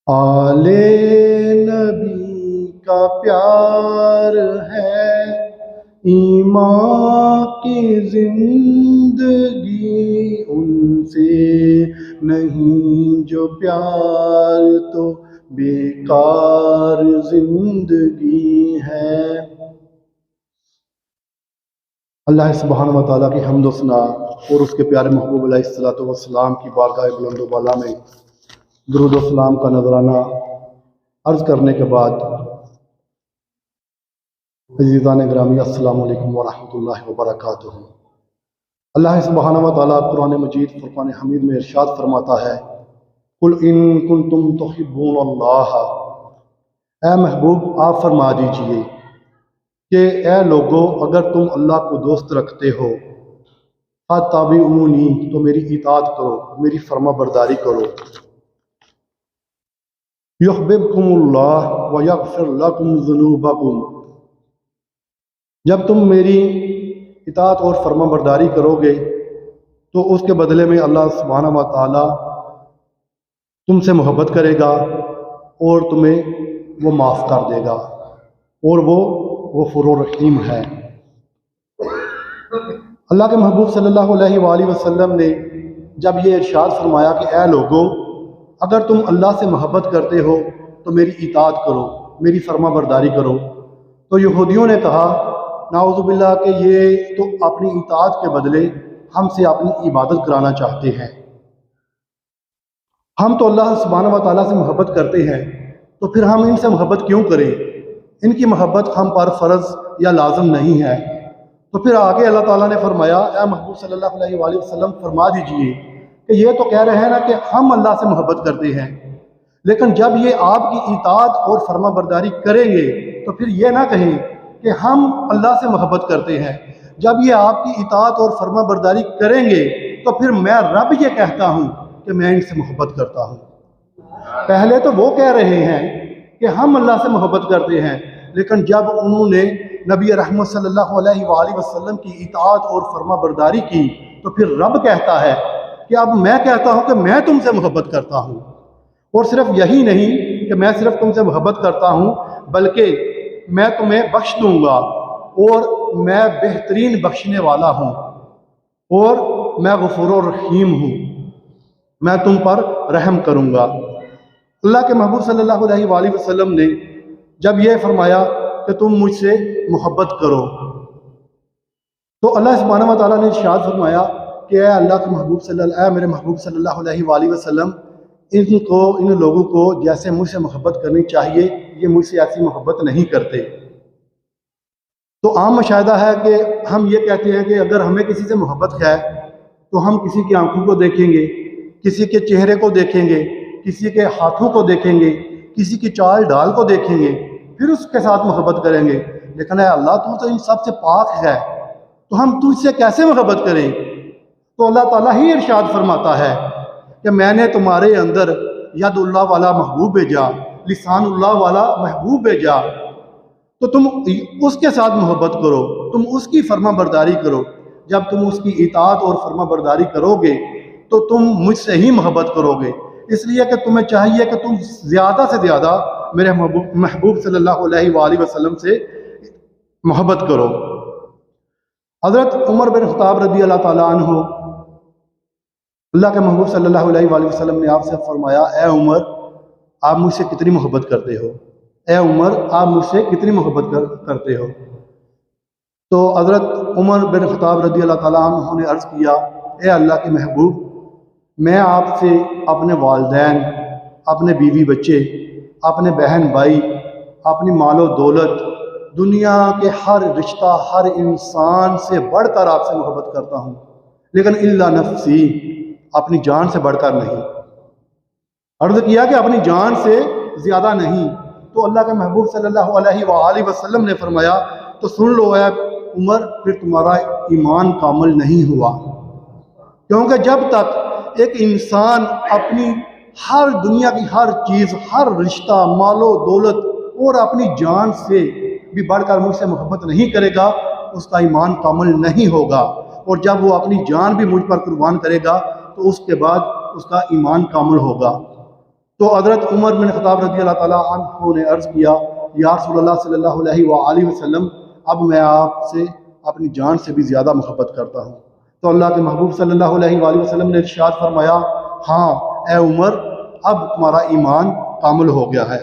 آلے نبی کا پیار ہے ایمان کی زندگی، ان سے نہیں جو پیار تو بیکار زندگی ہے۔ اللہ سبحانہ و تعالیٰ کی حمد و ثنا اور اس کے پیارے محبوب علیہ الصلوۃ والسلام کی بارگاہ بلند و بالا میں درود و سلام کا نذرانہ عرض کرنے کے بعد، عزیزان گرامی، السلام علیکم ورحمۃ اللہ وبرکاتہ۔ اللہ سبحانہ و تعالیٰ قرآن مجید فرقان حمید میں ارشاد فرماتا ہے، قل ان کنتم تحبون اللہ، اے محبوب آپ فرما دیجئے کہ اے لوگو اگر تم اللہ کو دوست رکھتے ہو، فاتبعونی تو میری اطاعت کرو، میری فرما برداری کرو، یحببکم اللہ ویغفر لکم ذنوبکم، جب تم میری اطاعت اور فرما برداری کرو گے تو اس کے بدلے میں اللہ سبحانہ و تعالیٰ تم سے محبت کرے گا اور تمہیں وہ معاف کر دے گا، اور وہ غفور رحیم ہے۔ اللہ کے محبوب صلی اللہ علیہ وآلہ وسلم نے جب یہ ارشاد فرمایا کہ اے لوگو اگر تم اللہ سے محبت کرتے ہو تو میری اطاعت کرو، میری فرما برداری کرو، تو یہودیوں نے کہا نعوذ باللہ کہ یہ تو اپنی اطاعت کے بدلے ہم سے اپنی عبادت کرانا چاہتے ہیں، ہم تو اللہ سبحانہ و تعالیٰ سے محبت کرتے ہیں تو پھر ہم ان سے محبت کیوں کریں، ان کی محبت ہم پر فرض یا لازم نہیں ہے۔ تو پھر آگے اللہ تعالیٰ نے فرمایا، اے محبوب صلی اللہ علیہ وآلہ وسلم فرما دیجئے کہ یہ تو کہہ رہے ہیں نا کہ ہم اللہ سے محبت کرتے ہیں، لیکن جب یہ آپ کی اطاعت اور فرما برداری کریں گے تو پھر یہ نہ کہیں کہ ہم اللہ سے محبت کرتے ہیں، جب یہ آپ کی اطاعت اور فرما برداری کریں گے تو پھر میں رب یہ کہتا ہوں کہ میں ان سے محبت کرتا ہوں۔ پہلے تو وہ کہہ رہے ہیں کہ ہم اللہ سے محبت کرتے ہیں، لیکن جب انہوں نے نبی رحمت صلی اللہ علیہ وآلہ وسلم کی اطاعت اور فرما برداری کی تو پھر رب کہتا ہے کہ اب میں کہتا ہوں کہ میں تم سے محبت کرتا ہوں، اور صرف یہی نہیں کہ میں صرف تم سے محبت کرتا ہوں بلکہ میں تمہیں بخش دوں گا، اور میں بہترین بخشنے والا ہوں، اور میں غفور الرحیم ہوں، میں تم پر رحم کروں گا۔ اللہ کے محبوب صلی اللہ علیہ وآلہ وسلم نے جب یہ فرمایا کہ تم مجھ سے محبت کرو تو اللہ سبحانہ و تعالیٰ نے ارشاد فرمایا کہ اے اللہ کے محبوب اے میرے محبوب صلی اللہ علیہ وآلہ وسلم، ان لوگوں کو جیسے مجھ سے محبت کرنی چاہیے یہ مجھ سے ایسی محبت نہیں کرتے۔ تو عام مشاہدہ ہے کہ ہم یہ کہتے ہیں کہ اگر ہمیں کسی سے محبت ہے تو ہم کسی کی آنکھوں کو دیکھیں گے، کسی کے چہرے کو دیکھیں گے، کسی کے ہاتھوں کو دیکھیں گے، کسی کی چال ڈال کو دیکھیں گے، پھر اس کے ساتھ محبت کریں گے، لیکن اے اللہ تو ان سب سے پاک ہے تو ہم تجھ سے کیسے محبت کریں؟ تو اللہ تعالیٰ ہی ارشاد فرماتا ہے کہ میں نے تمہارے اندر ید اللہ والا محبوب بھیجا، لسان اللہ والا محبوب بھیجا، تو تم اس کے ساتھ محبت کرو، تم اس کی فرما برداری کرو، جب تم اس کی اطاعت اور فرما برداری کرو گے تو تم مجھ سے ہی محبت کرو گے، اس لیے کہ تمہیں چاہیے کہ تم زیادہ سے زیادہ میرے محبوب صلی اللہ علیہ وآلہ وسلم سے محبت کرو۔ حضرت عمر بن خطاب رضی اللہ تعالیٰ عنہ، اللہ کے محبوب صلی اللہ علیہ وآلہ وسلم نے آپ سے فرمایا، اے عمر آپ مجھ سے کتنی محبت کرتے ہو، اے عمر آپ مجھ سے کتنی محبت کرتے ہو؟ تو حضرت عمر بن خطاب رضی اللہ تعالیٰ عنہ نے عرض کیا، اے اللہ کے محبوب میں آپ سے اپنے والدین، اپنے بیوی بچے، اپنے بہن بھائی، اپنی مال و دولت، دنیا کے ہر رشتہ، ہر انسان سے بڑھ کر آپ سے محبت کرتا ہوں، لیکن الا نفسی اپنی جان سے بڑھ کر نہیں۔ عرض کیا کہ اپنی جان سے زیادہ نہیں، تو اللہ کے محبوب صلی اللہ علیہ وآلہ وسلم نے فرمایا تو سن لو اے عمر پھر تمہارا ایمان کامل نہیں ہوا، کیونکہ جب تک ایک انسان اپنی ہر دنیا کی ہر چیز، ہر رشتہ، مال و دولت اور اپنی جان سے بھی بڑھ کر مجھ سے محبت نہیں کرے گا اس کا ایمان کامل نہیں ہوگا، اور جب وہ اپنی جان بھی مجھ پر قربان کرے گا تو اس کے بعد اس کا ایمان کامل ہوگا۔ تو حضرت عمر بن خطاب رضی اللہ تعالیٰ عنہ نے عرض کیا یا رسول اللہ صلی اللہ علیہ وآلہ وسلم اب میں آپ سے اپنی جان سے بھی زیادہ محبت کرتا ہوں۔ تو اللہ کے محبوب صلی اللہ علیہ وآلہ وسلم نے ارشاد فرمایا ہاں اے عمر اب تمہارا ایمان کامل ہو گیا ہے،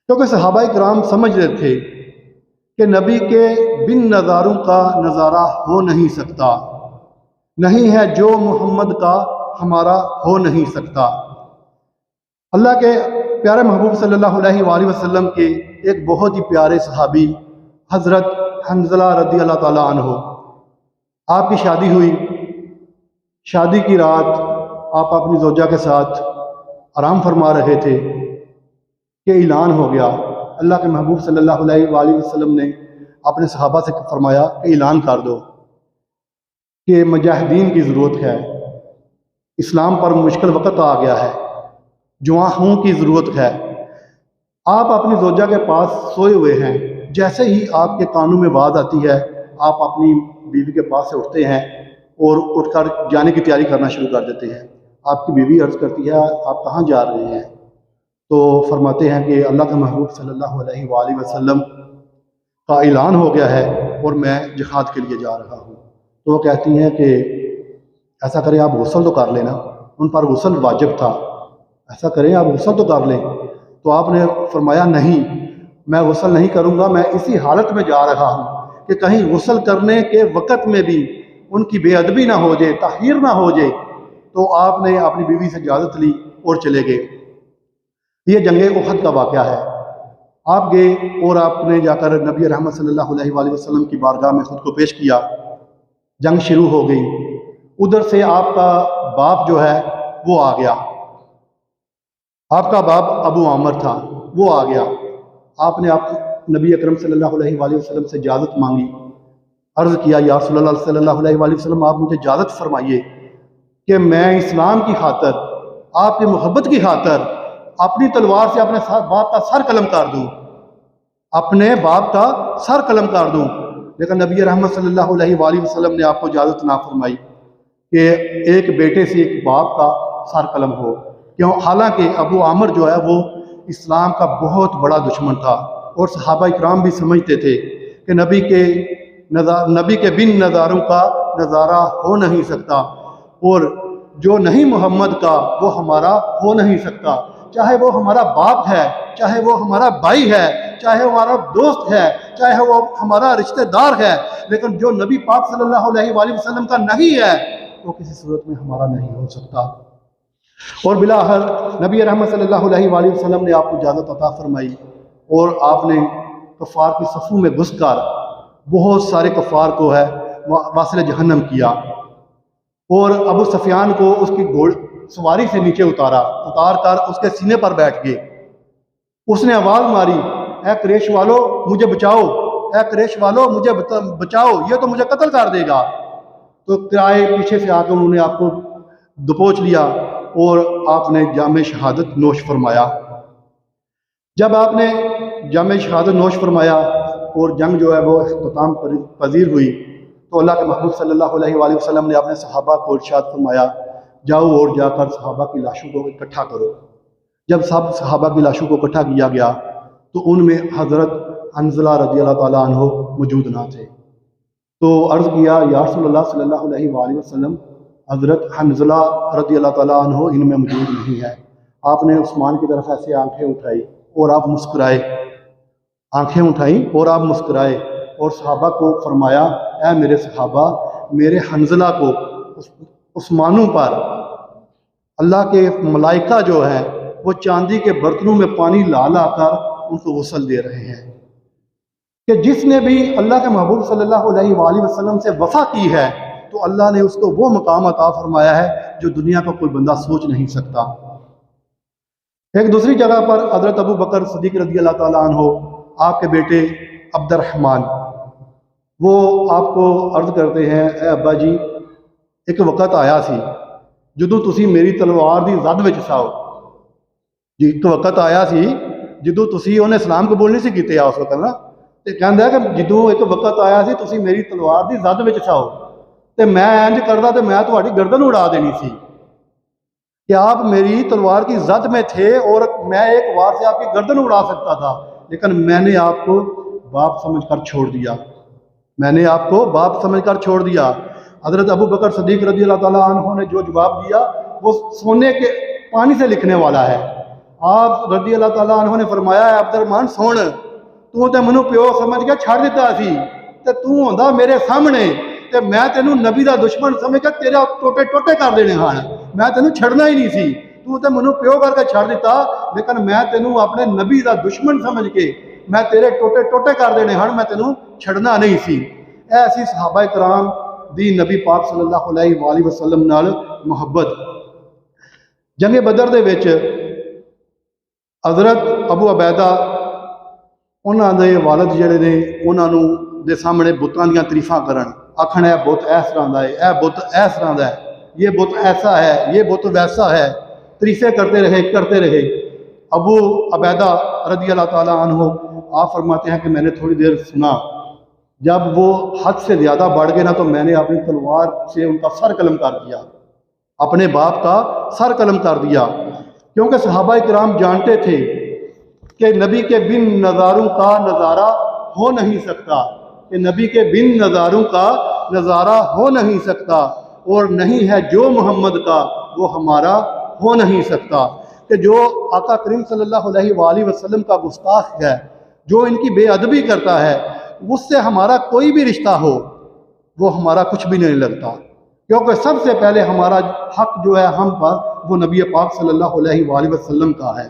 کیونکہ صحابہ کرام سمجھ رہے تھے کہ نبی کے بن نظاروں کا نظارہ ہو نہیں سکتا، نہیں ہے جو محمد کا ہمارا ہو نہیں سکتا۔ اللہ کے پیارے محبوب صلی اللہ علیہ وآلہ وسلم کے ایک بہت ہی پیارے صحابی حضرت حنظلہ رضی اللہ تعالیٰ عنہ، آپ کی شادی ہوئی، شادی کی رات آپ اپنی زوجہ کے ساتھ آرام فرما رہے تھے کہ اعلان ہو گیا۔ اللہ کے محبوب صلی اللہ علیہ وآلہ وسلم نے اپنے صحابہ سے فرمایا کہ اعلان کر دو کہ مجاہدین کی ضرورت ہے، اسلام پر مشکل وقت آ گیا ہے، جواہوں کی ضرورت ہے۔ آپ اپنی زوجہ کے پاس سوئے ہوئے ہیں، جیسے ہی آپ کے کانوں میں آواز آتی ہے آپ اپنی بیوی کے پاس سے اٹھتے ہیں اور اٹھ کر جانے کی تیاری کرنا شروع کر دیتے ہیں۔ آپ کی بیوی عرض کرتی ہے آپ کہاں جا رہے ہیں؟ تو فرماتے ہیں کہ اللہ کے محبوب صلی اللہ علیہ وآلہ وسلم کا اعلان ہو گیا ہے اور میں جہاد کے لیے جا رہا ہوں۔ تو وہ کہتی ہیں کہ ایسا کریں آپ غسل تو کر لینا، ان پر غسل واجب تھا، ایسا کریں آپ غسل تو کر لیں۔ تو آپ نے فرمایا نہیں میں غسل نہیں کروں گا، میں اسی حالت میں جا رہا ہوں کہ کہیں غسل کرنے کے وقت میں بھی ان کی بے ادبی نہ ہو جائے، تحقیر نہ ہو جائے۔ تو آپ نے اپنی بیوی سے اجازت لی اور چلے گئے۔ یہ جنگ احد کا واقعہ ہے۔ آپ گئے اور آپ نے جا کر نبی رحمت صلی اللہ علیہ وآلہ وسلم کی بارگاہ میں خود کو پیش کیا، جنگ شروع ہو گئی۔ ادھر سے آپ کا باپ جو ہے وہ آ گیا، آپ کا باپ ابو عامر تھا، وہ آ گیا۔ آپ نے نبی اکرم صلی اللہ علیہ وآلہ وسلم سے اجازت مانگی، عرض کیا یا رسول اللہ صلی اللہ علیہ وآلہ وسلم آپ مجھے اجازت فرمائیے کہ میں اسلام کی خاطر، آپ کی محبت کی خاطر اپنی تلوار سے اپنے باپ کا سر قلم کر دوں، اپنے باپ کا سر قلم کر دوں۔ لیکن نبی رحمت صلی اللہ علیہ وآلہ وسلم نے آپ کو اجازت نہ فرمائی کہ ایک بیٹے سے ایک باپ کا سر قلم ہو، کیوں حالانکہ ابو عامر جو ہے وہ اسلام کا بہت بڑا دشمن تھا، اور صحابہ اکرام بھی سمجھتے تھے کہ نبی کے بن نظاروں کا نظارہ ہو نہیں سکتا، اور جو نہیں محمد کا وہ ہمارا ہو نہیں سکتا، چاہے وہ ہمارا باپ ہے، چاہے وہ ہمارا بھائی ہے، چاہے وہ ہمارا دوست ہے، چاہے وہ ہمارا رشتہ دار ہے، لیکن جو نبی پاک صلی اللہ علیہ وآلہ وسلم کا نہیں ہے وہ کسی صورت میں ہمارا نہیں ہو سکتا۔ اور بالآخر نبی رحمت صلی اللہ علیہ وآلہ وسلم نے آپ کو اجازت عطا فرمائی، اور آپ نے کفار کی صفوں میں گھس کر بہت سارے کفار کو ہے واصل جہنم کیا، اور ابو سفیان کو اس کی گھوڑ سواری سے نیچے اتار کر اس کے سینے پر بیٹھ گئے۔ اس نے آواز ماری اے قریش والو مجھے بچاؤ، اے قریش والو مجھے بچاؤ، یہ تو مجھے قتل کر دے گا۔ تو کرائے پیچھے سے آ کر انہوں نے آپ کو دبوچ لیا اور آپ نے جام شہادت نوش فرمایا۔ جب آپ نے جام شہادت نوش فرمایا اور جنگ جو ہے وہ اختتام پذیر ہوئی، تو اللہ کے محبوب صلی اللہ علیہ وآلہ وسلم نے اپنے صحابہ کو ارشاد فرمایا جاؤ اور جا کر صحابہ کی لاشوں کو اکٹھا کرو۔ جب سب صحابہ کی لاشوں کو اکٹھا کیا گیا تو ان میں حضرت حنظلہ رضی اللہ تعالیٰ عنہ موجود نہ تھے۔ تو عرض کیا یا رسول اللہ صلی اللہ علیہ وآلہ وسلم حضرت حنظلہ رضی اللہ تعالیٰ عنہ ان میں موجود نہیں ہے۔ آپ نے عثمان کی طرف ایسے آنکھیں اٹھائی اور آپ مسکرائے، آنکھیں اٹھائیں اور آپ مسکرائے، اور صحابہ کو فرمایا اے میرے صحابہ، میرے حنظلہ کو عثمانوں پر اللہ کے ملائکہ جو ہے وہ چاندی کے برتنوں میں پانی لا لا کر ان کو غسل دے رہے ہیں، کہ جس نے بھی اللہ کے محبوب صلی اللہ علیہ وآلہ وسلم سے وفا کی ہے تو اللہ نے اس کو وہ مقام عطا فرمایا ہے جو دنیا کا کوئی بندہ سوچ نہیں سکتا۔ ایک دوسری جگہ پر حضرت ابو بکر صدیق رضی اللہ تعالیٰ عنہ، آپ کے بیٹے عبد الرحمن، وہ آپ کو عرض کرتے ہیں اے ابا جی ایک وقت آیا سی جدوں تسی میری تلوار دی زد وچ ساؤ، جی ایک وقت آیا سی جدوں تسی انہیں اسلام قبول نہیں سی کیتے اس وقت نا، تے کہندا ہے کہ جدوں ایک وقت آیا سی تسی میری تلوار دی زد وچ ساؤ تے میں انج کردا تے میں تہاڈی گردن اڑا دینی سی۔ کہ آپ میری تلوار کی زد میں تھے اور میں ایک وار سے آپ کی گردن اڑا سکتا تھا، لیکن میں نے آپ کو باپ سمجھ کر چھوڑ دیا، میں نے آپ کو باپ سمجھ کر چھوڑ دیا۔ حضرت ابو بکر صدیق رضی اللہ تعالیٰ عنہ نے جو جواب دیا وہ سونے کے پانی سے لکھنے والا ہے۔ آپ رضی اللہ تعالیٰ عنہ نے فرمایا، ہے عبد الرحمان سن، تو تے منو پیو سمجھ کے چھڑ دیتا سی، تے تو ہوندا میرے سامنے تے میں تینوں نبی دا دشمن سمجھ کے تیرا ٹوٹے ٹوٹے کر دینے ہاں، میں تینوں چھڑنا ہی نہیں سی، تو تے منو پیو کر کے چھڑ دیتا، لیکن میں تینوں اپنے نبی دا دشمن سمجھ کے میں تیرے ٹوٹے ٹوٹے کر دینے ہاں، میں تینوں چھڑنا نہیں سی۔ ایسی صحابہ کرام دی نبی پاک صلی اللہ علیہ وآلہ وسلم نال محبت۔ جنگ بدر دے وچ حضرت ابو عبیدہ انہاں دے والد جڑے نے انہاں نوں دے سامنے بتاں دیاں تعریفاں کرن، آکھن اے بت اس طرح دا ہے، اے بت اس طرح دا ہے، یہ بت ایسا ہے، یہ بت ویسا ہے، تعریفیں کرتے رہے۔ ابو عبیدہ رضی اللہ تعالیٰ عنہ آپ فرماتے ہیں کہ میں نے تھوڑی دیر سنا، جب وہ حد سے زیادہ بڑھ گئے نا تو میں نے اپنی تلوار سے ان کا سر قلم کر دیا، اپنے باپ کا سر قلم کر دیا، کیونکہ صحابہ کرام جانتے تھے کہ نبی کے بن نظاروں کا نظارہ ہو نہیں سکتا، کہ نبی کے بن نظاروں کا نظارہ ہو نہیں سکتا، اور نہیں ہے جو محمد کا وہ ہمارا ہو نہیں سکتا، کہ جو آقا کریم صلی اللہ علیہ وآلہ وسلم کا گستاخ ہے، جو ان کی بے ادبی کرتا ہے، اس سے ہمارا کوئی بھی رشتہ ہو وہ ہمارا کچھ بھی نہیں لگتا، کیونکہ سب سے پہلے ہمارا حق جو ہے ہم پر وہ نبی پاک صلی اللہ علیہ وآلہ وسلم کا ہے۔